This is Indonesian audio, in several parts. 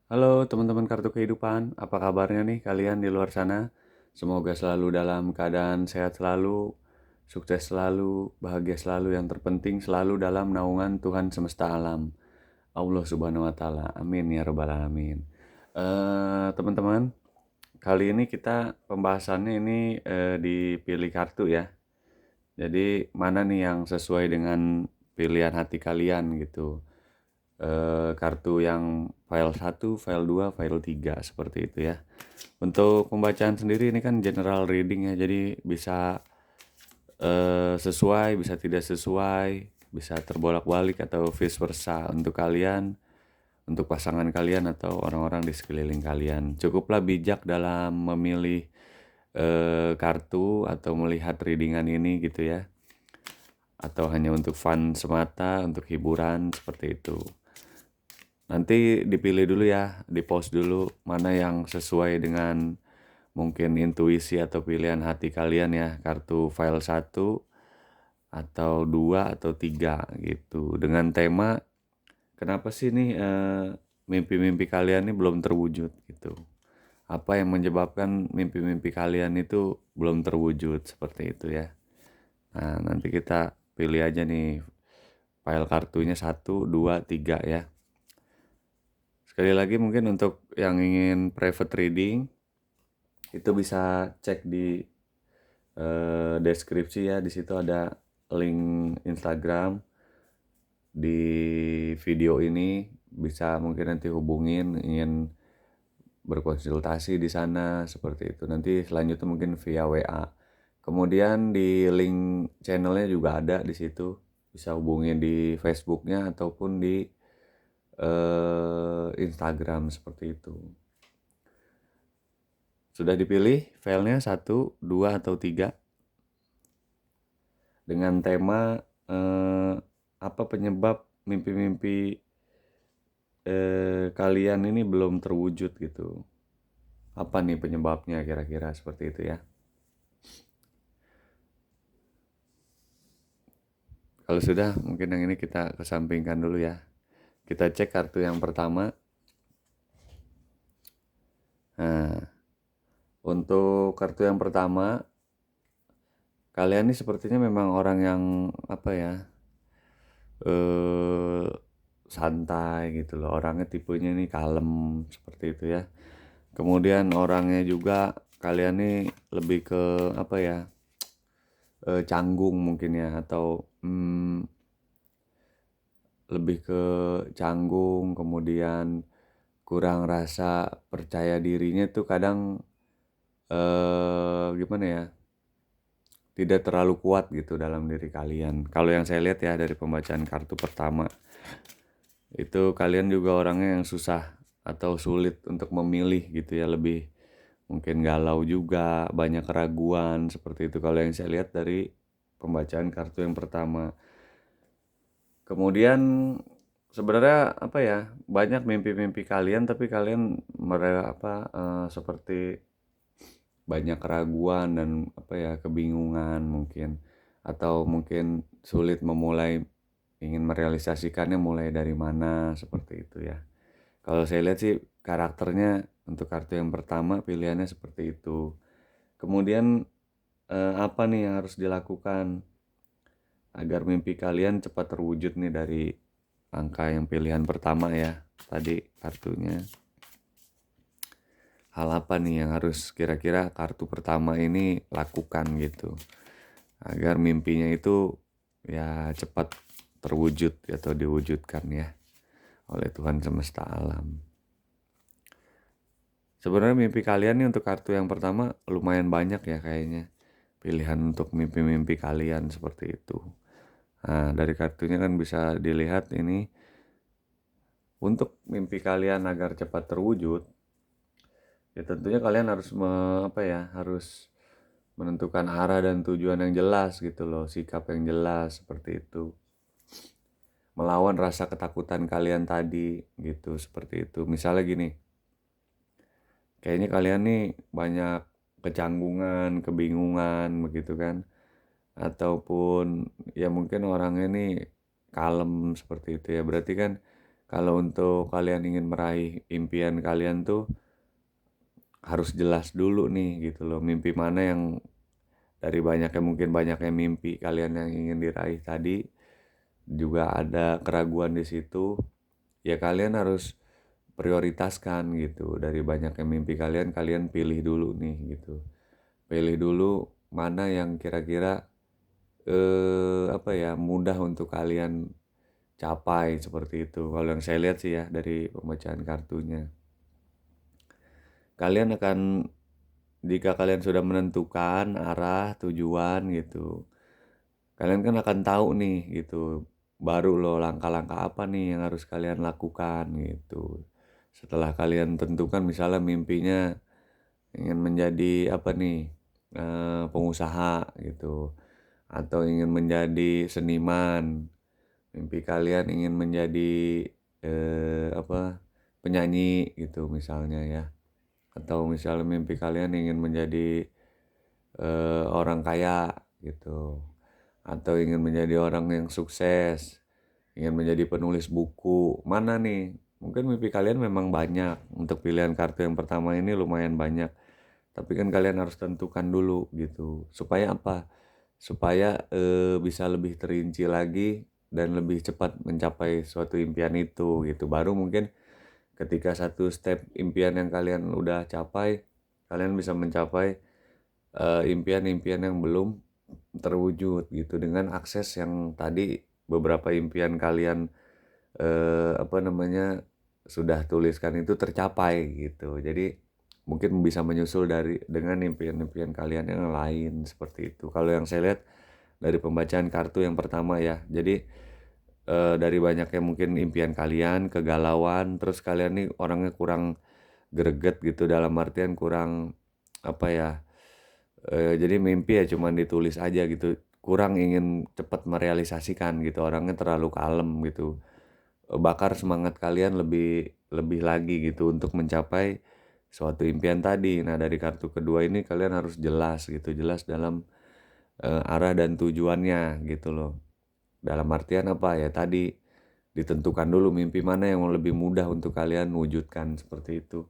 Halo teman-teman kartu kehidupan, apa kabarnya nih kalian di luar sana? Semoga selalu dalam keadaan sehat selalu, sukses selalu, bahagia selalu, yang terpenting selalu dalam naungan Tuhan semesta alam. Allah Subhanahu wa taala. Amin ya rabbal alamin. Teman-teman, kali ini kita pembahasannya ini dipilih kartu ya. Jadi mana nih yang sesuai dengan pilihan hati kalian gitu. Kartu yang file 1, file 2, file 3 seperti itu ya. Untuk pembacaan sendiri ini kan general reading ya, jadi bisa sesuai, bisa tidak sesuai, bisa terbolak-balik atau vice versa untuk kalian, untuk pasangan kalian atau orang-orang di sekeliling kalian. Cukuplah bijak dalam memilih kartu atau melihat readingan ini gitu ya. Atau hanya untuk fun semata, untuk hiburan seperti itu. Nanti dipilih dulu ya, di post dulu mana yang sesuai dengan mungkin intuisi atau pilihan hati kalian ya, kartu file 1 atau 2 atau 3 gitu. Dengan tema kenapa sih nih mimpi-mimpi kalian ini belum terwujud gitu. Apa yang menyebabkan mimpi-mimpi kalian itu belum terwujud seperti itu ya. Nah, nanti kita pilih aja nih file kartunya 1, 2, 3 ya. Sekali lagi mungkin untuk yang ingin private reading itu bisa cek di deskripsi ya. Di situ ada link Instagram di video ini, bisa mungkin nanti hubungin ingin berkonsultasi di sana seperti itu. Nanti selanjutnya mungkin via WA. Kemudian di link channelnya juga ada di situ. Bisa hubungin di Facebooknya ataupun di Instagram seperti itu. Sudah dipilih filenya 1, 2 atau 3 dengan tema apa penyebab mimpi-mimpi kalian ini belum terwujud gitu. Apa nih penyebabnya kira-kira seperti itu ya. Kalau sudah mungkin yang ini kita kesampingkan dulu ya. Kita cek kartu yang pertama. Nah, untuk kartu yang pertama, kalian ini sepertinya memang orang yang apa ya, eh santai gitu loh. Orangnya tipenya nih kalem seperti itu ya. Kemudian orangnya juga kalian nih lebih ke apa ya, canggung mungkin ya, atau lebih ke canggung, kemudian kurang rasa percaya dirinya tuh kadang gimana ya, tidak terlalu kuat gitu dalam diri kalian. Kalau yang saya lihat ya dari pembacaan kartu pertama, itu kalian juga orangnya yang susah atau sulit untuk memilih gitu ya, lebih mungkin galau juga, banyak keraguan seperti itu kalau yang saya lihat dari pembacaan kartu yang pertama. Kemudian sebenarnya apa ya, banyak mimpi-mimpi kalian tapi kalian seperti banyak keraguan dan apa ya, kebingungan mungkin, atau mungkin sulit memulai, ingin merealisasikannya mulai dari mana seperti itu ya. Kalau saya lihat sih karakternya untuk kartu yang pertama pilihannya seperti itu. Kemudian apa nih yang harus dilakukan agar mimpi kalian cepat terwujud nih dari angka yang pilihan pertama ya tadi kartunya. Hal apa nih yang harus kira-kira kartu pertama ini lakukan gitu agar mimpinya itu ya cepat terwujud atau diwujudkan ya oleh Tuhan semesta alam. Sebenarnya mimpi kalian nih untuk kartu yang pertama lumayan banyak ya kayaknya. Pilihan untuk mimpi-mimpi kalian seperti itu. Nah, dari kartunya kan bisa dilihat ini untuk mimpi kalian agar cepat terwujud. Ya tentunya kalian harus harus menentukan arah dan tujuan yang jelas gitu loh, sikap yang jelas seperti itu. Melawan rasa ketakutan kalian tadi gitu, seperti itu. Misalnya gini, kayaknya kalian nih banyak kecanggungan, kebingungan begitu kan. Ataupun ya mungkin orangnya nih kalem seperti itu ya. Berarti kan Kalau untuk kalian ingin meraih impian kalian tuh harus jelas dulu nih gitu loh, mimpi mana yang dari banyaknya mungkin banyaknya mimpi kalian yang ingin diraih tadi, juga ada keraguan di situ, ya kalian harus prioritaskan gitu. Dari banyaknya mimpi kalian, kalian pilih dulu nih gitu. Pilih dulu mana yang kira-kira apa ya, mudah untuk kalian capai seperti itu. Kalau yang saya lihat sih ya dari pembacaan kartunya. Kalian akan jika kalian sudah menentukan arah, tujuan gitu, kalian kan akan tahu nih gitu, baru loh langkah-langkah apa nih yang harus kalian lakukan gitu. Setelah kalian tentukan misalnya mimpinya ingin menjadi apa nih, pengusaha gitu, atau ingin menjadi seniman, mimpi kalian ingin menjadi, apa, penyanyi gitu misalnya ya, atau misalnya mimpi kalian ingin menjadi, orang kaya gitu, atau ingin menjadi orang yang sukses, ingin menjadi penulis buku, mana nih? Mungkin mimpi kalian memang banyak, untuk pilihan kartu yang pertama ini lumayan banyak, tapi kan kalian harus tentukan dulu gitu, supaya apa? Supaya, bisa lebih terinci lagi dan lebih cepat mencapai suatu impian itu gitu. Baru mungkin ketika satu step impian yang kalian udah capai, kalian bisa mencapai, impian-impian yang belum terwujud gitu dengan akses yang tadi beberapa impian kalian, apa namanya, sudah tuliskan itu tercapai gitu. Jadi mungkin bisa menyusul dari dengan impian-impian kalian yang lain seperti itu. Kalau yang saya lihat dari pembacaan kartu yang pertama ya. Jadi dari banyaknya mungkin impian kalian, kegalauan, terus kalian nih orangnya kurang greget gitu dalam artian kurang apa ya, jadi mimpi ya cuman ditulis aja gitu, kurang ingin cepat merealisasikan gitu, orangnya terlalu kalem gitu. Bakar semangat kalian lebih lebih lagi gitu untuk mencapai suatu impian tadi. Nah, dari kartu kedua ini kalian harus jelas gitu, jelas dalam, arah dan tujuannya gitu loh. Dalam artian apa, ya tadi, ditentukan dulu mimpi mana yang lebih mudah untuk kalian wujudkan, seperti itu.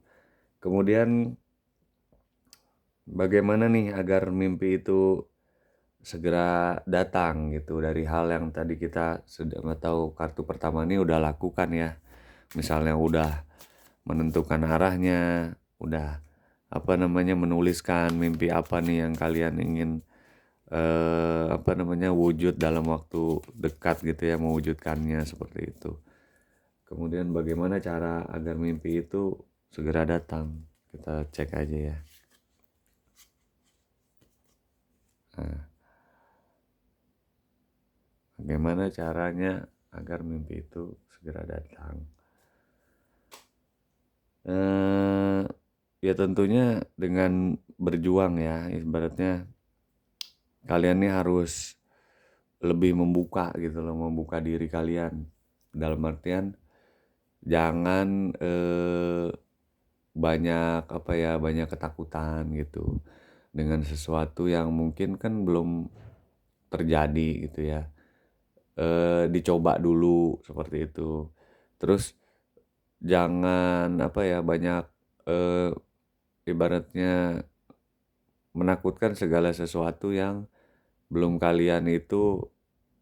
Kemudian bagaimana nih agar mimpi itu segera datang gitu dari hal yang tadi kita sudah atau kartu pertama ini udah lakukan ya. Misalnya udah menentukan arahnya, udah apa namanya menuliskan mimpi apa nih yang kalian ingin apa namanya wujud dalam waktu dekat gitu ya mewujudkannya seperti itu. Kemudian bagaimana cara agar mimpi itu segera datang? Kita cek aja ya. Nah, bagaimana caranya agar mimpi itu segera datang? Eh, ya tentunya dengan berjuang ya, ibaratnya kalian nih harus lebih membuka gitu loh, membuka diri kalian. Dalam artian jangan banyak apa ya, banyak ketakutan gitu dengan sesuatu yang mungkin kan belum terjadi gitu ya. Dicoba dulu seperti itu. Terus jangan apa ya, banyak eee, ibaratnya menakutkan segala sesuatu yang belum kalian itu,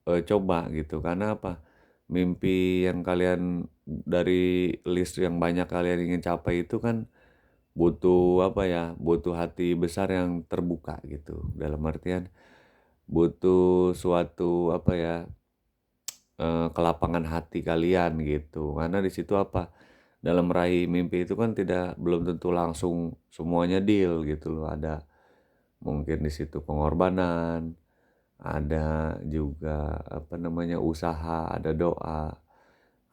coba gitu. Karena apa? Mimpi yang kalian dari list yang banyak kalian ingin capai itu kan butuh apa ya, butuh hati besar yang terbuka gitu. Dalam artian butuh suatu apa ya, kelapangan hati kalian gitu. Karena di situ apa, dalam meraih mimpi itu kan belum tentu langsung semuanya deal gitu loh. Ada mungkin di situ pengorbanan, ada juga apa namanya usaha, ada doa,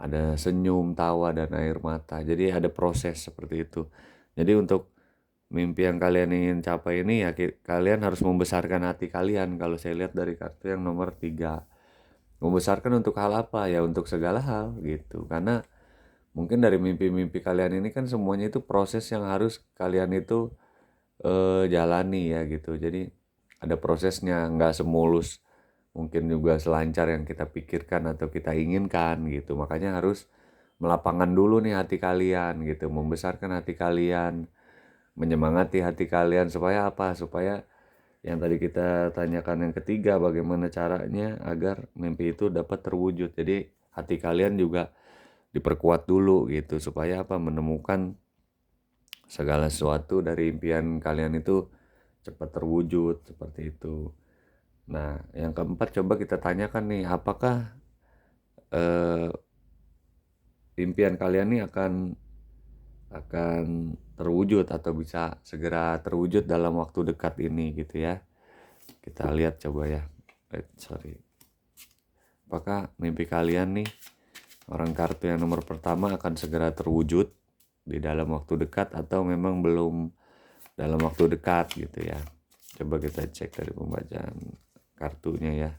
ada senyum, tawa dan air mata. Jadi ada proses seperti itu. Jadi untuk mimpi yang kalian ingin capai ini ya kalian harus membesarkan hati kalian kalau saya lihat dari kartu yang nomor 3. Membesarkan untuk hal apa? Ya untuk segala hal gitu. Karena mungkin dari mimpi-mimpi kalian ini kan semuanya itu proses yang harus kalian itu jalani ya gitu. Jadi ada prosesnya, nggak semulus mungkin juga selancar yang kita pikirkan atau kita inginkan gitu. Makanya harus melapangkan dulu nih hati kalian gitu, membesarkan hati kalian, menyemangati hati kalian supaya apa? Supaya yang tadi kita tanyakan yang ketiga, bagaimana caranya agar mimpi itu dapat terwujud. Jadi hati kalian juga diperkuat dulu gitu supaya apa? Menemukan segala sesuatu dari impian kalian itu cepat terwujud seperti itu. Nah, yang keempat coba kita tanyakan nih, apakah eh, impian kalian nih akan terwujud atau bisa segera terwujud dalam waktu dekat ini gitu ya. Kita lihat coba ya. Sorry. Apakah mimpi kalian nih orang kartu yang nomor pertama akan segera terwujud di dalam waktu dekat atau memang belum dalam waktu dekat gitu ya. Coba kita cek dari pembacaan kartunya ya.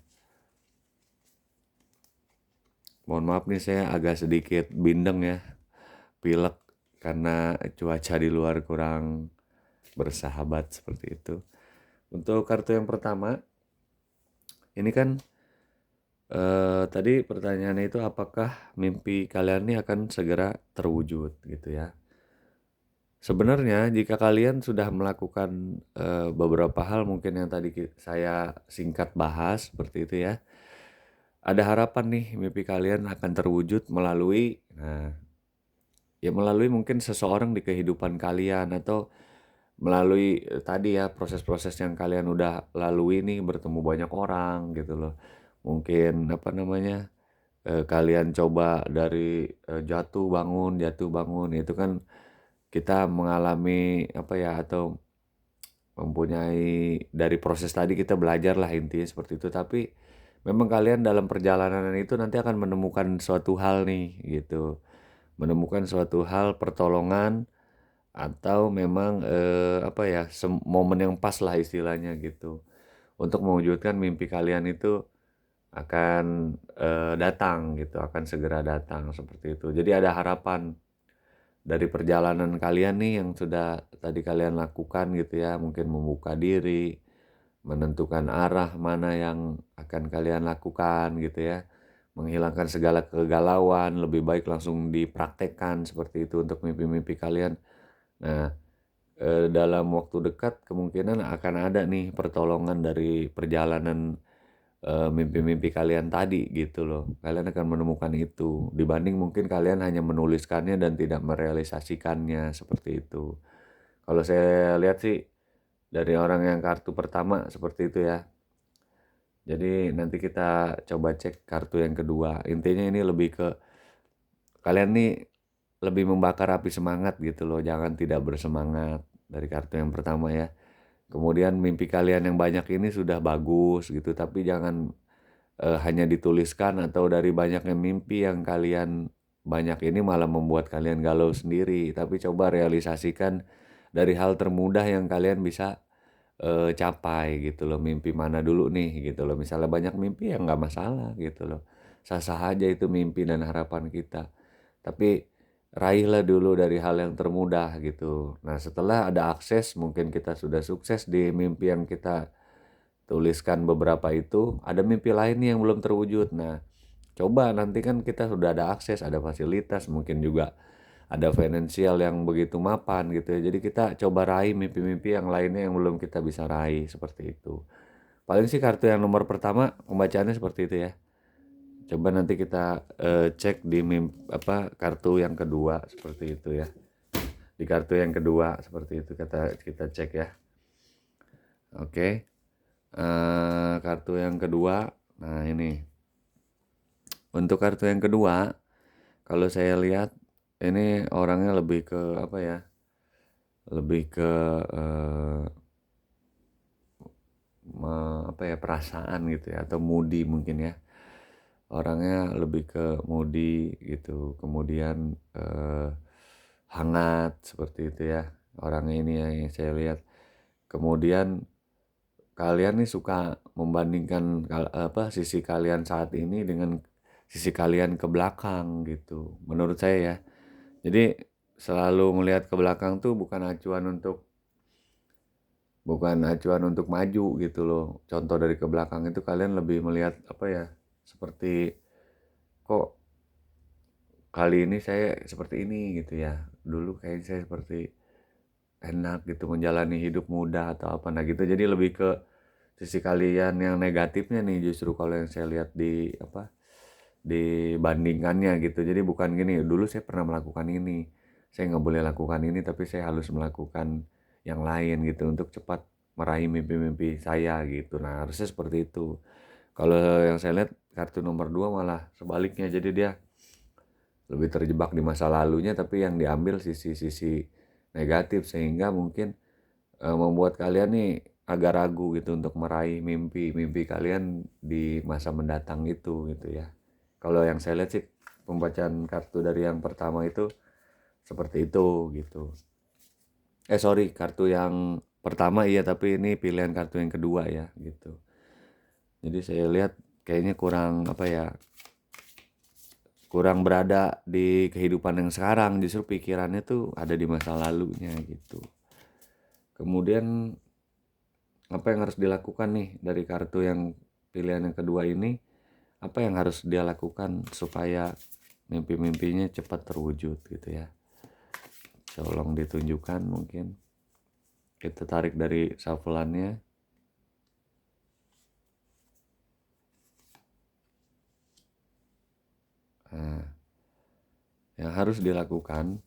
Mohon maaf nih saya agak sedikit bindeng ya, pilek karena cuaca di luar kurang bersahabat seperti itu. Untuk kartu yang pertama, ini kan tadi pertanyaannya itu apakah mimpi kalian ini akan segera terwujud gitu ya. Sebenarnya jika kalian sudah melakukan beberapa hal mungkin yang tadi saya singkat bahas seperti itu ya. Ada harapan nih mimpi kalian akan terwujud melalui ya melalui mungkin seseorang di kehidupan kalian atau melalui tadi ya proses-proses yang kalian udah lalui nih bertemu banyak orang gitu loh. Mungkin apa namanya kalian coba dari jatuh bangun itu kan kita mengalami apa ya atau mempunyai dari proses tadi kita belajar lah intinya seperti itu tapi memang kalian dalam perjalanan itu nanti akan menemukan suatu hal nih gitu menemukan suatu hal pertolongan atau memang apa ya momen yang pas lah istilahnya gitu untuk mewujudkan mimpi kalian itu akan datang gitu akan segera datang seperti itu jadi ada harapan dari perjalanan kalian nih yang sudah tadi kalian lakukan gitu ya mungkin membuka diri menentukan arah mana yang akan kalian lakukan gitu ya menghilangkan segala kegalauan lebih baik langsung dipraktekkan seperti itu untuk mimpi-mimpi kalian. Nah, dalam waktu dekat kemungkinan akan ada nih pertolongan dari perjalanan mimpi-mimpi kalian tadi gitu loh. Kalian akan menemukan itu dibanding mungkin kalian hanya menuliskannya dan tidak merealisasikannya seperti itu. Kalau saya lihat sih dari orang yang kartu pertama seperti itu ya. Jadi nanti kita coba cek kartu yang kedua. Intinya ini lebih ke kalian nih lebih membakar api semangat gitu loh. Jangan tidak bersemangat dari kartu yang pertama ya. Kemudian mimpi kalian yang banyak ini sudah bagus gitu, tapi jangan hanya dituliskan atau dari banyaknya mimpi yang kalian banyak ini malah membuat kalian galau sendiri. Tapi coba realisasikan dari hal termudah yang kalian bisa capai gitu loh. Mimpi mana dulu nih gitu loh. Misalnya banyak mimpi ya nggak masalah gitu loh. Sah-sah aja itu mimpi dan harapan kita. Tapi raihlah dulu dari hal yang termudah gitu. Nah setelah ada akses mungkin kita sudah sukses di mimpi yang kita tuliskan beberapa itu, ada mimpi lain nih yang belum terwujud. Nah coba nanti kan kita sudah ada akses, ada fasilitas, mungkin juga ada finansial yang begitu mapan gitu ya. Jadi kita coba raih mimpi-mimpi yang lainnya yang belum kita bisa raih seperti itu. Paling sih kartu yang nomor pertama pembacaannya seperti itu ya. Coba nanti kita cek di apa kartu yang kedua seperti itu ya. Di kartu yang kedua seperti itu kita cek ya. Oke. Kartu yang kedua. Nah, ini. Untuk kartu yang kedua, kalau saya lihat ini orangnya lebih ke apa ya? Lebih ke apa ya perasaan gitu ya atau moody mungkin ya. Orangnya lebih ke moody gitu. Kemudian hangat seperti itu ya. Orangnya ini ya yang saya lihat. Kemudian kalian nih suka membandingkan apa sisi kalian saat ini dengan sisi kalian ke belakang gitu. Menurut saya ya. Jadi selalu melihat ke belakang tuh bukan acuan untuk maju gitu loh. Contoh dari ke belakang itu kalian lebih melihat apa ya? Seperti kok kali ini saya seperti ini gitu ya. Dulu kayaknya saya seperti enak gitu menjalani hidup mudah atau apa, nah gitu. Jadi lebih ke sisi kalian yang negatifnya nih justru kalau yang saya lihat di apa, dibandingkannya gitu. Jadi bukan gini, dulu saya pernah melakukan ini, saya nggak boleh lakukan ini tapi saya harus melakukan yang lain gitu untuk cepat meraih mimpi-mimpi saya gitu. Nah harusnya seperti itu. Kalau yang saya lihat kartu nomor 2 malah sebaliknya, jadi dia lebih terjebak di masa lalunya tapi yang diambil sisi-sisi negatif sehingga mungkin membuat kalian nih agak ragu gitu untuk meraih mimpi-mimpi kalian di masa mendatang itu gitu ya. Kalau yang saya lihat sih pembacaan kartu dari yang pertama itu seperti itu gitu. Sorry, kartu yang pertama iya, tapi ini pilihan kartu yang kedua ya gitu. Jadi saya lihat kayaknya kurang apa ya, kurang berada di kehidupan yang sekarang, justru pikirannya tuh ada di masa lalunya gitu. Kemudian apa yang harus dilakukan nih dari kartu yang pilihan yang kedua ini, apa yang harus dia lakukan supaya mimpi-mimpinya cepat terwujud gitu ya. Tolong ditunjukkan mungkin. Kita tarik dari shuffle-annya. Nah, yang harus dilakukan,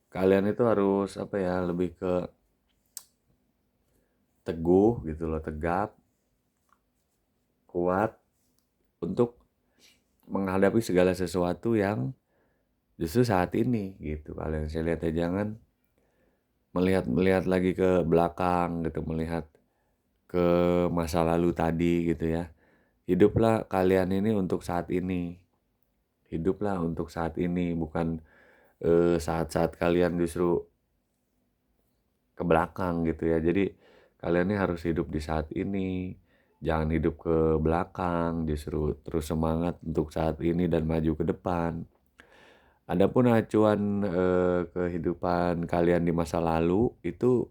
kalian itu harus apa ya, lebih ke teguh gitu loh, tegap, kuat untuk menghadapi segala sesuatu yang justru saat ini gitu. Kalian saya lihat ya, jangan melihat lagi ke belakang gitu, melihat ke masa lalu tadi gitu ya. Hiduplah kalian ini untuk saat ini. Hiduplah untuk saat ini, bukan saat-saat kalian justru ke belakang gitu ya. Jadi kalian ini harus hidup di saat ini, jangan hidup ke belakang, justru terus semangat untuk saat ini dan maju ke depan. Adapun acuan kehidupan kalian di masa lalu itu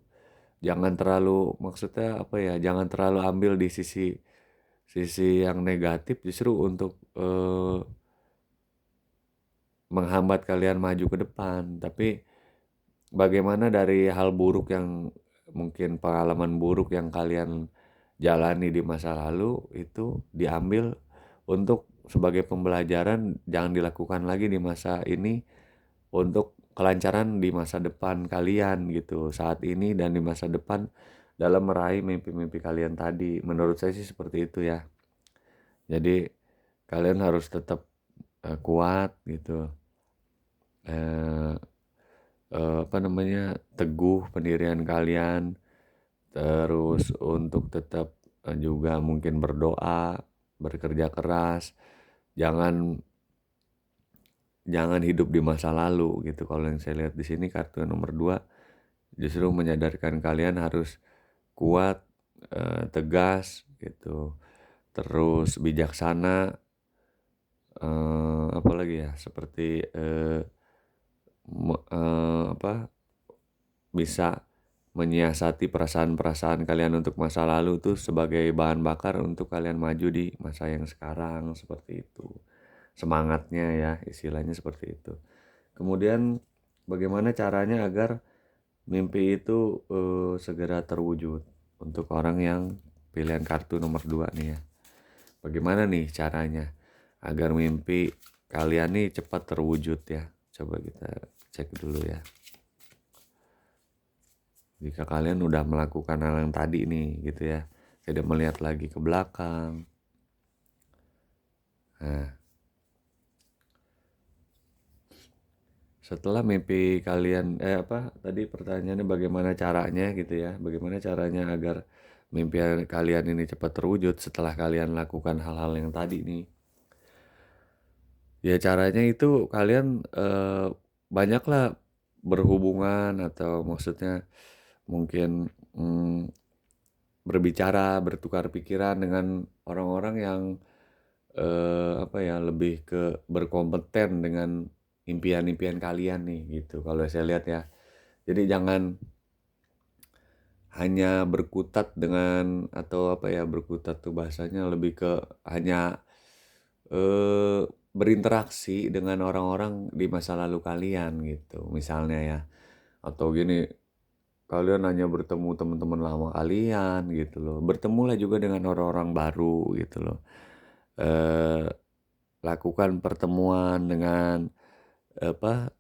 jangan terlalu, maksudnya apa ya, jangan terlalu ambil di sisi sisi yang negatif justru untuk menghambat kalian maju ke depan. Tapi bagaimana dari hal buruk yang mungkin pengalaman buruk yang kalian jalani di masa lalu itu diambil untuk sebagai pembelajaran, jangan dilakukan lagi di masa ini untuk kelancaran di masa depan kalian gitu, saat ini dan di masa depan dalam meraih mimpi-mimpi kalian tadi. Menurut saya sih seperti itu ya. Jadi kalian harus tetap kuat gitu. Eh, apa namanya, teguh pendirian kalian, terus untuk tetap juga mungkin berdoa, bekerja keras, jangan jangan hidup di masa lalu gitu. Kalau yang saya lihat di sini kartu nomor 2 justru menyadarkan kalian harus kuat, tegas gitu, terus bijaksana, apalagi ya, seperti apa, bisa menyiasati perasaan-perasaan kalian untuk masa lalu tuh sebagai bahan bakar untuk kalian maju di masa yang sekarang, seperti itu. Semangatnya ya, istilahnya seperti itu. Kemudian bagaimana caranya agar mimpi itu segera terwujud untuk orang yang pilihan kartu nomor 2 nih ya. Bagaimana nih caranya agar mimpi kalian nih cepat terwujud ya? Coba kita cek dulu ya. Jika kalian udah melakukan hal yang tadi nih gitu ya, tidak melihat lagi ke belakang. Nah, setelah mimpi kalian apa tadi pertanyaannya bagaimana caranya gitu ya? Bagaimana caranya agar mimpi kalian ini cepat terwujud setelah kalian lakukan hal-hal yang tadi nih? Ya caranya itu kalian banyaklah berhubungan atau maksudnya mungkin berbicara, bertukar pikiran dengan orang-orang yang apa ya, lebih ke berkompeten dengan impian-impian kalian nih gitu kalau saya lihat ya. Jadi jangan hanya berkutat dengan, atau apa ya, berkutat tuh bahasanya lebih ke hanya berinteraksi dengan orang-orang di masa lalu kalian gitu. Misalnya ya, atau gini, kalian hanya bertemu teman-teman lama kalian gitu loh. Bertemulah juga dengan orang-orang baru gitu loh. Eh, Lakukan pertemuan dengan apa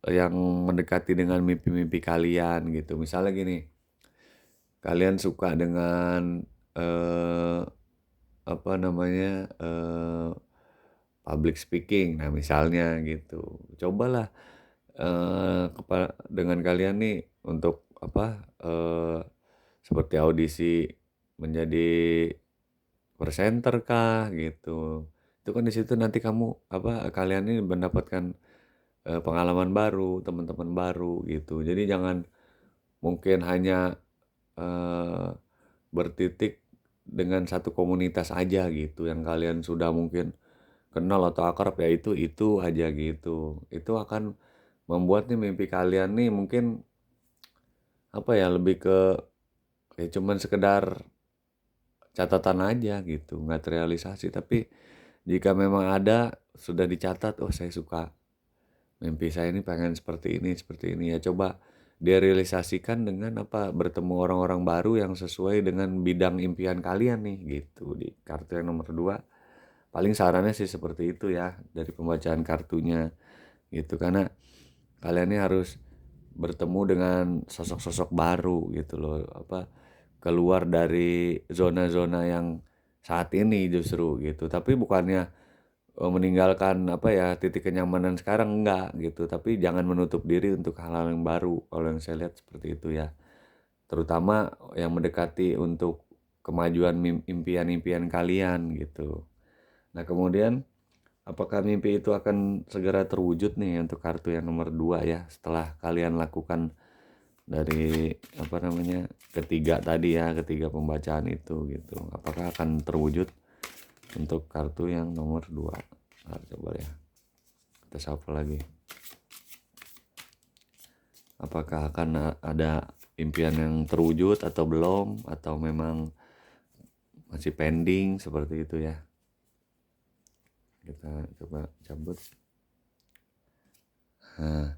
yang mendekati dengan mimpi-mimpi kalian gitu. Misalnya gini, kalian suka dengan eh, apa namanya public speaking. Nah, misalnya gitu. Cobalah dengan kalian nih untuk apa seperti audisi menjadi presenter kah gitu. Itu kan di situ nanti kamu apa kalian ini mendapatkan pengalaman baru, teman-teman baru gitu. Jadi jangan mungkin hanya eh, bertitik dengan satu komunitas aja gitu yang kalian sudah mungkin kenal atau akrab ya itu aja gitu. Itu akan membuat nih mimpi kalian nih mungkin apa ya lebih ke ya cuman sekedar catatan aja gitu, nggak terrealisasi. Tapi jika memang ada sudah dicatat, oh saya suka mimpi saya ini pengen seperti ini ya coba direalisasikan dengan apa bertemu orang-orang baru yang sesuai dengan bidang impian kalian nih gitu di kartu yang nomor 2. Paling sarannya sih seperti itu ya dari pembacaan kartunya gitu karena kalian ini harus bertemu dengan sosok-sosok baru gitu loh apa keluar dari zona-zona yang saat ini justru gitu tapi bukannya meninggalkan apa ya titik kenyamanan sekarang enggak gitu tapi jangan menutup diri untuk hal-hal yang baru kalau yang saya lihat seperti itu ya terutama yang mendekati untuk kemajuan impian-impian kalian gitu. Nah kemudian apakah mimpi itu akan segera terwujud nih untuk kartu yang nomor 2 ya setelah kalian lakukan dari apa namanya ketiga pembacaan itu gitu apakah akan terwujud untuk kartu yang nomor 2. Nah, coba ya kita shuffle lagi apakah akan ada impian yang terwujud atau belum atau memang masih pending seperti itu ya kita coba cabut. Nah,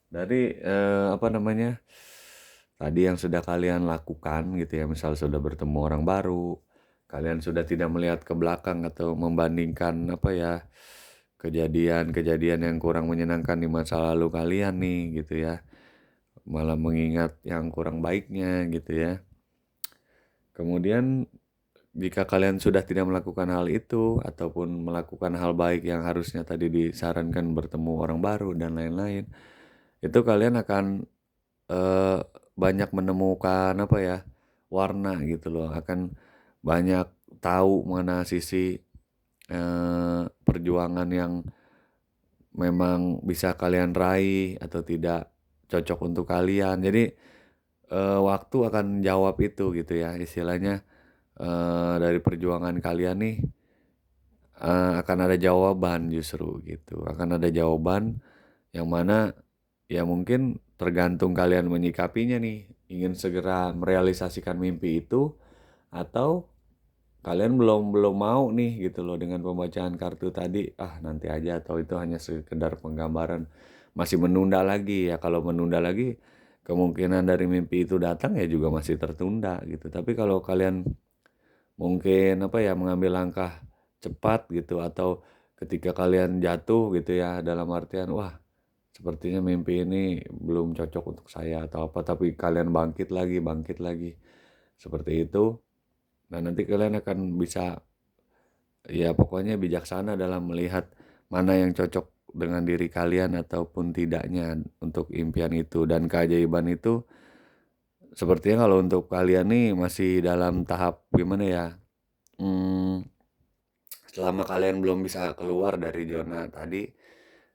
dari apa namanya tadi yang sudah kalian lakukan gitu ya misal sudah bertemu orang baru kalian sudah tidak melihat ke belakang atau membandingkan apa ya kejadian-kejadian yang kurang menyenangkan di masa lalu kalian nih gitu ya malah mengingat yang kurang baiknya gitu ya kemudian jika kalian sudah tidak melakukan hal itu ataupun melakukan hal baik yang harusnya tadi disarankan bertemu orang baru dan lain-lain itu kalian akan eh, banyak menemukan apa ya warna gitu loh akan banyak tahu mana sisi perjuangan yang memang bisa kalian raih atau tidak cocok untuk kalian jadi waktu akan jawab itu gitu ya istilahnya dari perjuangan kalian nih akan ada jawaban justru gitu akan ada jawaban yang mana ya mungkin tergantung kalian menyikapinya nih ingin segera merealisasikan mimpi itu atau kalian belum belum mau nih gitu loh dengan pembacaan kartu tadi nanti aja atau itu hanya sekedar penggambaran masih menunda lagi ya kalau menunda lagi kemungkinan dari mimpi itu datang ya juga masih tertunda gitu tapi kalau kalian mungkin apa ya mengambil langkah cepat gitu atau ketika kalian jatuh gitu ya dalam artian wah sepertinya mimpi ini belum cocok untuk saya atau apa tapi kalian bangkit lagi seperti itu nah nanti kalian akan bisa ya pokoknya bijaksana dalam melihat mana yang cocok dengan diri kalian ataupun tidaknya untuk impian itu dan keajaiban itu sepertinya kalau untuk kalian nih masih dalam tahap gimana ya hmm, selama kalian belum bisa keluar dari zona tadi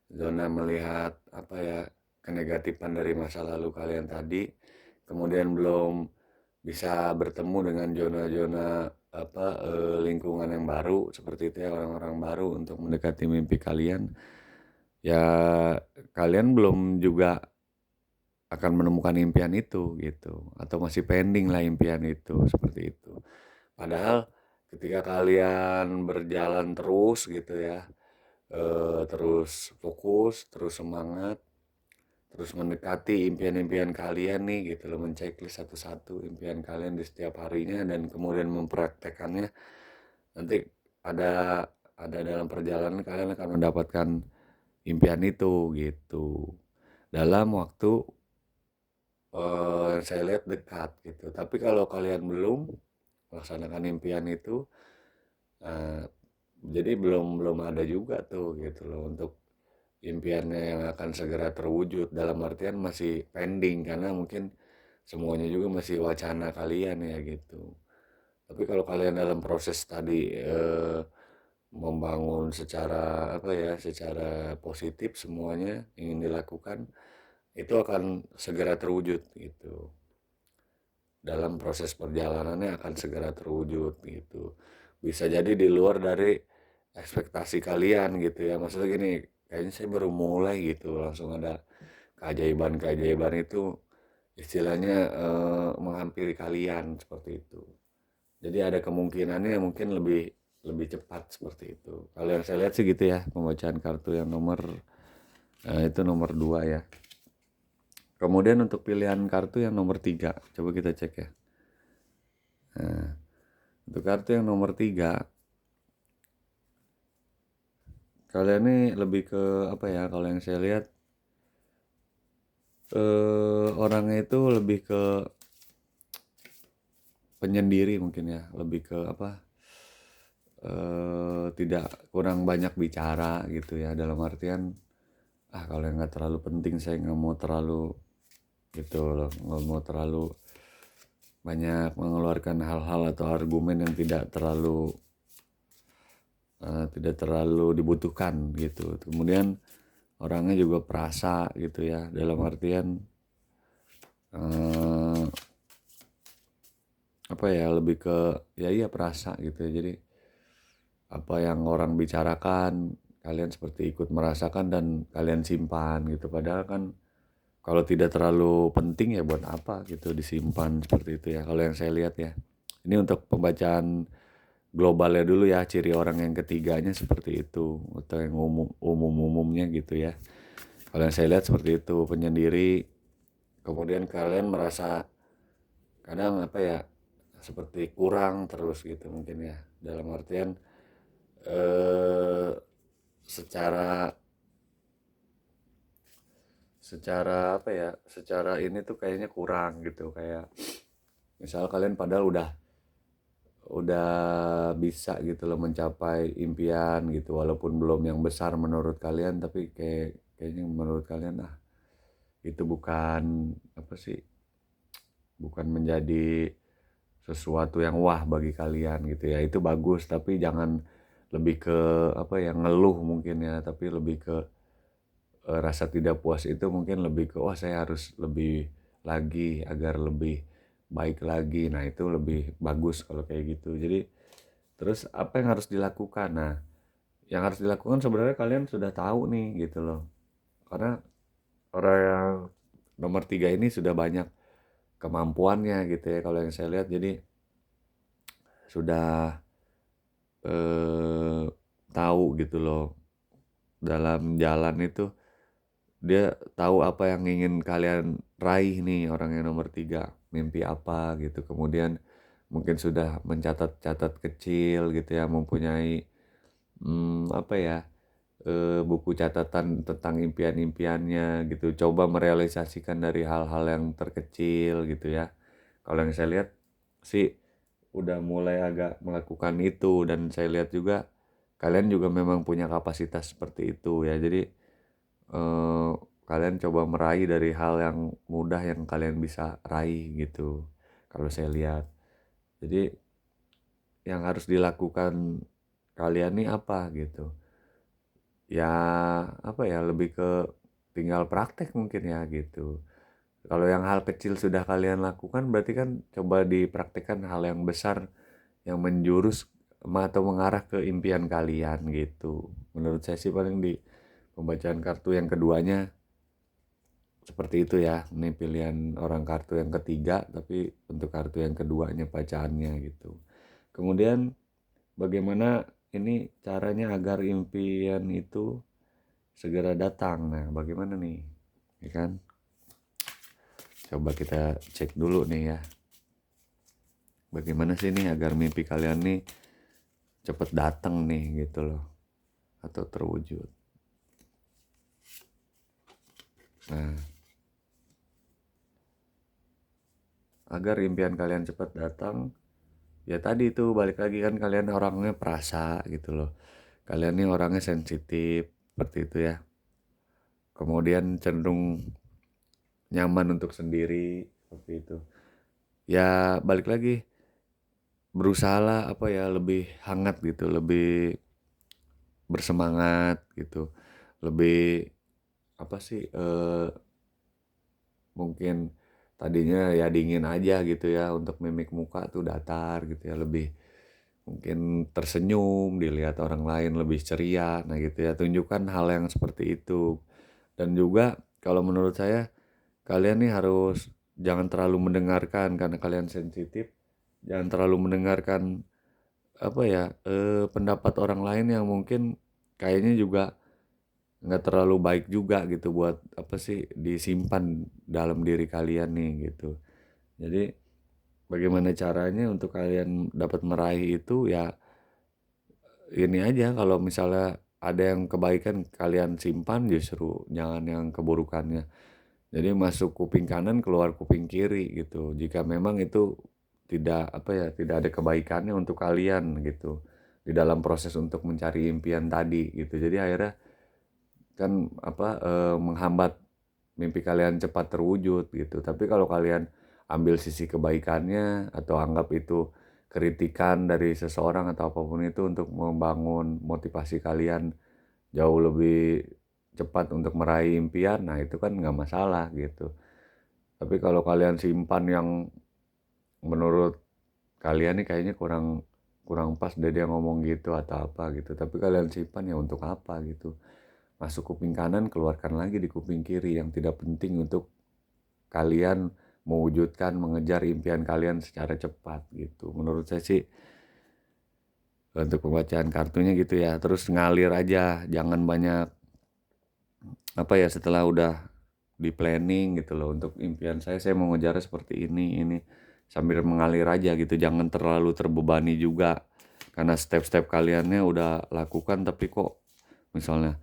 zona melihat apa ya kenegatifan dari masa lalu kalian tadi kemudian belum bisa bertemu dengan zona-zona apa lingkungan yang baru seperti itu ya orang-orang baru untuk mendekati mimpi kalian ya kalian belum juga akan menemukan impian itu gitu atau masih pending lah impian itu seperti itu Padahal ketika kalian berjalan terus gitu ya, terus fokus, terus semangat, terus mendekati impian-impian kalian nih gitu loh, men-checklist satu-satu impian kalian di setiap harinya dan kemudian mempraktekannya, nanti ada dalam perjalanan kalian akan mendapatkan impian itu gitu. Dalam waktu saya lihat dekat gitu. Tapi kalau kalian belum melaksanakan impian itu, eee, jadi belum belum ada juga tuh gitu loh untuk impiannya yang akan segera terwujud. Dalam artian masih pending karena mungkin semuanya juga masih wacana kalian ya gitu. Tapi kalau kalian dalam proses tadi, membangun secara apa ya, secara positif semuanya ingin dilakukan, itu akan segera terwujud gitu. Dalam proses perjalanannya akan segera terwujud gitu. Bisa jadi di luar dari ekspektasi kalian gitu ya. Maksudnya gini, kayaknya saya baru mulai gitu, langsung ada keajaiban-keajaiban itu istilahnya menghampiri kalian seperti itu. Jadi ada kemungkinannya mungkin lebih lebih cepat seperti itu. Kalau yang saya lihat sih gitu ya, pembacaan kartu yang nomor itu nomor 2 ya. Kemudian untuk pilihan kartu yang nomor 3, coba kita cek ya. Nah, untuk kartu yang nomor 3, kalian ini lebih ke apa ya? Kalau yang saya lihat orangnya itu lebih ke penyendiri mungkin ya, lebih ke apa? Tidak kurang banyak bicara gitu ya. Dalam artian, kalau yang nggak terlalu penting saya nggak mau terlalu gitu loh, nggak mau terlalu banyak mengeluarkan hal-hal atau argumen yang tidak terlalu dibutuhkan gitu. Kemudian orangnya juga perasa gitu ya, dalam artian eh, apa ya, lebih ke ya iya perasa gitu ya. Jadi apa yang orang bicarakan kalian seperti ikut merasakan dan kalian simpan gitu. Padahal kan kalau tidak terlalu penting ya buat apa gitu disimpan seperti itu ya. Kalau yang saya lihat ya. Ini untuk pembacaan globalnya dulu ya, ciri orang yang ketiganya seperti itu atau yang umumnya gitu ya. Kalau yang saya lihat seperti itu, penyendiri, kemudian kalian merasa kadang apa ya, seperti kurang terus gitu mungkin ya, dalam artian eh, secara secara apa ya, secara ini tuh kayaknya kurang gitu, kayak misal kalian padahal udah bisa gitu loh mencapai impian gitu, walaupun belum yang besar menurut kalian, tapi kayaknya menurut kalian itu bukan apa sih, bukan menjadi sesuatu yang wah bagi kalian gitu ya. Itu bagus, tapi jangan lebih ke apa ya, ngeluh mungkin ya, tapi lebih ke rasa tidak puas itu mungkin lebih ke wah saya harus lebih lagi agar lebih baik lagi. Nah, itu lebih bagus kalau kayak gitu. Jadi terus apa yang harus dilakukan? Nah, yang harus dilakukan sebenarnya kalian sudah tahu nih gitu loh. Karena orang yang nomor 3 ini sudah banyak kemampuannya gitu ya kalau yang saya lihat. Jadi sudah eh, tahu gitu loh dalam jalan itu, dia tahu apa yang ingin kalian raih nih, orang yang nomor 3 mimpi apa gitu. Kemudian mungkin sudah mencatat-catat kecil gitu ya, mempunyai apa ya, buku catatan tentang impian-impiannya gitu, coba merealisasikan dari hal-hal yang terkecil gitu ya. Kalau yang saya lihat sih udah mulai agak melakukan itu, dan saya lihat juga kalian juga memang punya kapasitas seperti itu ya. Jadi eh, kalian coba meraih dari hal yang mudah yang kalian bisa raih gitu. Kalau saya lihat, jadi yang harus dilakukan kalian nih apa gitu? Ya apa ya, lebih ke tinggal praktek mungkin ya gitu. Kalau yang hal kecil sudah kalian lakukan, berarti kan coba dipraktekkan hal yang besar yang menjurus atau mengarah ke impian kalian gitu. Menurut saya sih paling di pembacaan kartu yang keduanya seperti itu ya. Ini pilihan orang kartu yang ketiga, tapi untuk kartu yang keduanya bacaannya gitu. Kemudian bagaimana ini caranya agar impian itu segera datang. Nah, bagaimana nih? Ya kan? Coba kita cek dulu nih ya. Bagaimana sih nih agar mimpi kalian nih cepet datang nih gitu loh. Atau terwujud. Nah, agar impian kalian cepat datang, ya tadi itu balik lagi kan kalian orangnya perasa gitu loh. Kalian nih orangnya sensitif seperti itu ya. Kemudian cenderung nyaman untuk sendiri seperti itu. Ya balik lagi berusahalah apa ya lebih hangat gitu, lebih bersemangat gitu, lebih apa sih mungkin tadinya ya dingin aja gitu ya untuk mimik muka tuh datar gitu ya lebih mungkin tersenyum dilihat orang lain lebih ceria nah gitu ya tunjukkan hal yang seperti itu dan juga kalau menurut saya kalian nih harus jangan terlalu mendengarkan karena kalian sensitif jangan terlalu mendengarkan apa ya pendapat orang lain yang mungkin kayaknya juga nggak terlalu baik juga gitu buat apa sih disimpan dalam diri kalian nih gitu. Jadi bagaimana caranya untuk kalian dapat meraih itu ya ini aja kalau misalnya ada yang kebaikan kalian simpan justru jangan yang keburukannya. Jadi masuk kuping kanan keluar kuping kiri gitu. Jika memang itu tidak apa ya tidak ada kebaikannya untuk kalian gitu di dalam proses untuk mencari impian tadi gitu. Jadi akhirnya kan apa menghambat mimpi kalian cepat terwujud gitu. Tapi kalau kalian ambil sisi kebaikannya atau anggap itu kritikan dari seseorang atau apapun itu untuk membangun motivasi kalian jauh lebih cepat untuk meraih impian, nah itu kan nggak masalah gitu. Tapi kalau kalian simpan yang menurut kalian nih kayaknya kurang kurang pas deh dia ngomong gitu atau apa gitu. Tapi kalian simpan ya untuk apa gitu. Masuk kuping kanan, keluarkan lagi di kuping kiri yang tidak penting untuk kalian mewujudkan, mengejar impian kalian secara cepat gitu. Menurut saya sih untuk pembacaan kartunya gitu ya. Terus ngalir aja, jangan banyak apa ya setelah udah di planning gitu loh untuk impian saya mau ngejarnya seperti ini sambil mengalir aja gitu. Jangan terlalu terbebani juga karena step-step kaliannya udah lakukan tapi kok misalnya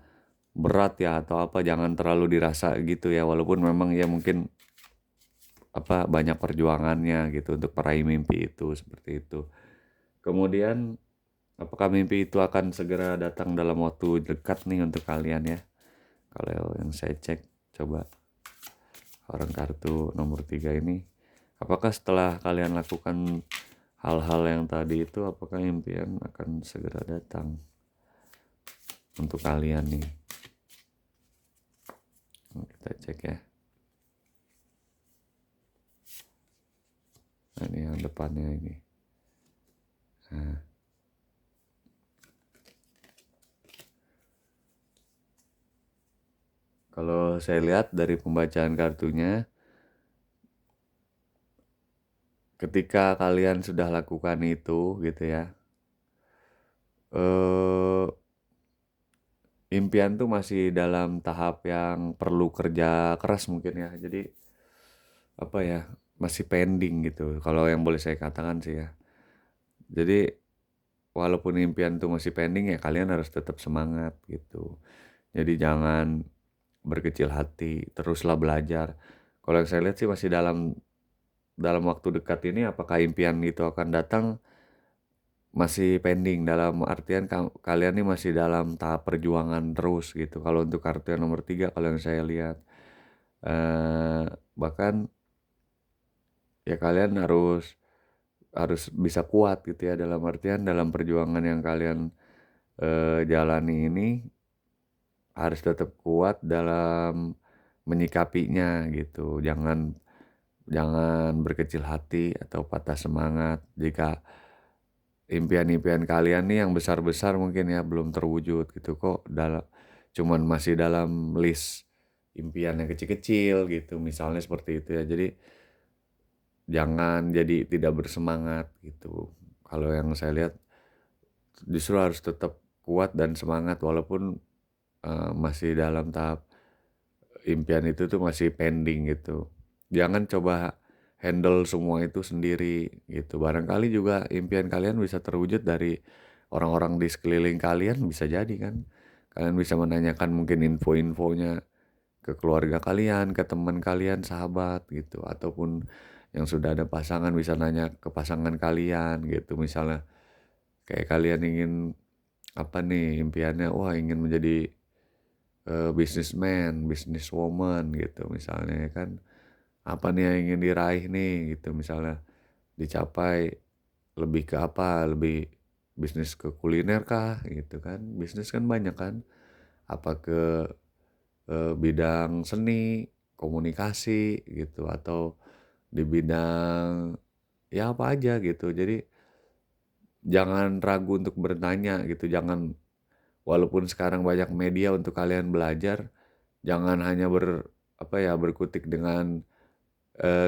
berat ya atau apa jangan terlalu dirasa gitu ya walaupun memang ya mungkin apa banyak perjuangannya gitu untuk meraih mimpi itu seperti itu. Kemudian apakah mimpi itu akan segera datang dalam waktu dekat nih untuk kalian ya? Kalau yang saya cek coba orang kartu nomor 3 ini apakah setelah kalian lakukan hal-hal yang tadi itu apakah impian akan segera datang untuk kalian nih? Kita cek ya. Nah, ini yang depannya ini. Nah. Kalau saya lihat dari pembacaan kartunya, ketika kalian sudah lakukan itu gitu ya, eh, impian tuh masih dalam tahap yang perlu kerja keras mungkin ya. Jadi apa ya, masih pending gitu. Kalau yang boleh saya katakan sih ya. Jadi walaupun impian tuh masih pending ya kalian harus tetap semangat gitu. Jadi jangan berkecil hati, teruslah belajar. Kalau yang saya lihat sih masih dalam waktu dekat ini apakah impian itu akan datang masih pending dalam artian kalian nih masih dalam tahap perjuangan terus gitu. Kalau untuk kartu yang nomor 3 kalau yang saya lihat eh, bahkan ya kalian harus harus bisa kuat gitu ya dalam artian dalam perjuangan yang kalian jalani ini harus tetap kuat dalam menyikapinya gitu. Jangan jangan berkecil hati atau patah semangat jika impian-impian kalian nih yang besar-besar mungkin ya belum terwujud gitu kok cuman masih dalam list impian yang kecil-kecil gitu misalnya seperti itu ya jadi jangan jadi tidak bersemangat gitu Kalau yang saya lihat justru harus tetap kuat dan semangat walaupun masih dalam tahap impian itu tuh masih pending gitu. Jangan coba handle semua itu sendiri gitu. Barangkali juga impian kalian bisa terwujud dari orang-orang di sekeliling kalian, bisa jadi kan. Kalian bisa menanyakan mungkin info-infonya ke keluarga kalian, ke teman kalian, sahabat gitu. Ataupun yang sudah ada pasangan bisa nanya ke pasangan kalian gitu. Misalnya kayak kalian ingin apa nih impiannya, wah ingin menjadi businessman, businesswoman gitu misalnya ya kan. Apa nih yang ingin diraih nih gitu misalnya dicapai, lebih ke apa, lebih bisnis ke kuliner kah gitu kan. Bisnis kan banyak kan. Apa ke bidang seni, komunikasi gitu atau di bidang ya apa aja gitu. Jadi jangan ragu untuk bertanya gitu, jangan walaupun sekarang banyak media untuk kalian belajar, jangan hanya apa ya, berkutik dengan,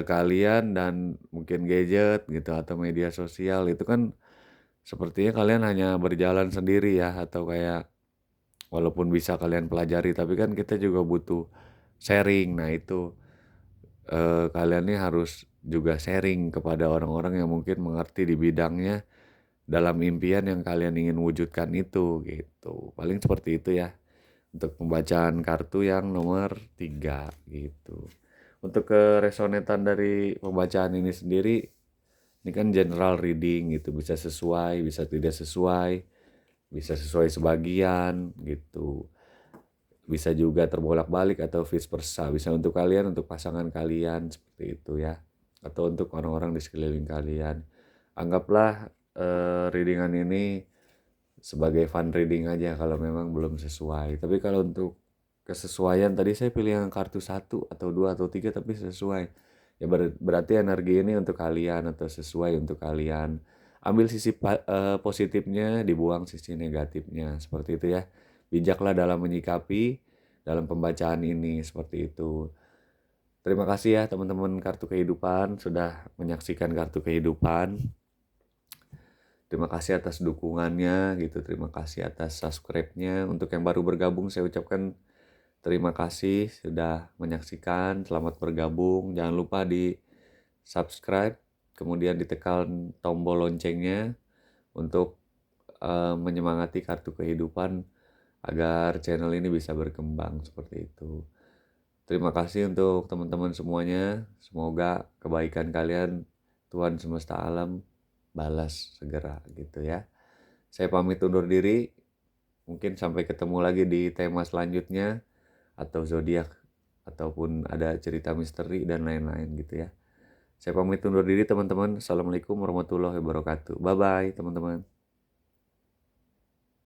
kalian dan mungkin gadget gitu atau media sosial, itu kan sepertinya kalian hanya berjalan sendiri ya atau kayak walaupun bisa kalian pelajari, tapi kan kita juga butuh sharing. Nah itu, kalian nih harus juga sharing kepada orang-orang yang mungkin mengerti di bidangnya dalam impian yang kalian ingin wujudkan itu, gitu. Paling seperti itu ya. Untuk pembacaan kartu yang nomor 3 gitu. Untuk keresonetan dari pembacaan ini sendiri, ini kan general reading gitu, bisa sesuai, bisa tidak sesuai, bisa sesuai sebagian gitu. Bisa juga terbolak-balik atau vice versa, bisa untuk kalian, untuk pasangan kalian, seperti itu ya. Atau untuk orang-orang di sekeliling kalian. Anggaplah readingan ini sebagai fun reading aja kalau memang belum sesuai. Tapi kalau untuk kesesuaian tadi saya pilih yang kartu satu atau dua atau tiga tapi sesuai. Ya berarti energi ini untuk kalian atau sesuai untuk kalian. Ambil sisi positifnya, dibuang sisi negatifnya. Seperti itu ya. Bijaklah dalam menyikapi dalam pembacaan ini seperti itu. Terima kasih ya teman-teman kartu kehidupan sudah menyaksikan kartu kehidupan. Terima kasih atas dukungannya gitu, terima kasih atas subscribe-nya. Untuk yang baru bergabung saya ucapkan terima kasih sudah menyaksikan, selamat bergabung. Jangan lupa di subscribe, kemudian ditekan tombol loncengnya untuk menyemangati kartu kehidupan agar channel ini bisa berkembang seperti itu. Terima kasih untuk teman-teman semuanya. Semoga kebaikan kalian Tuhan semesta alam balas segera gitu ya. Saya pamit undur diri. Mungkin sampai ketemu lagi di tema selanjutnya atau zodiak ataupun ada cerita misteri dan lain-lain gitu ya. Saya pamit undur diri teman-teman. Assalamualaikum warahmatullahi wabarakatuh. Bye bye teman-teman.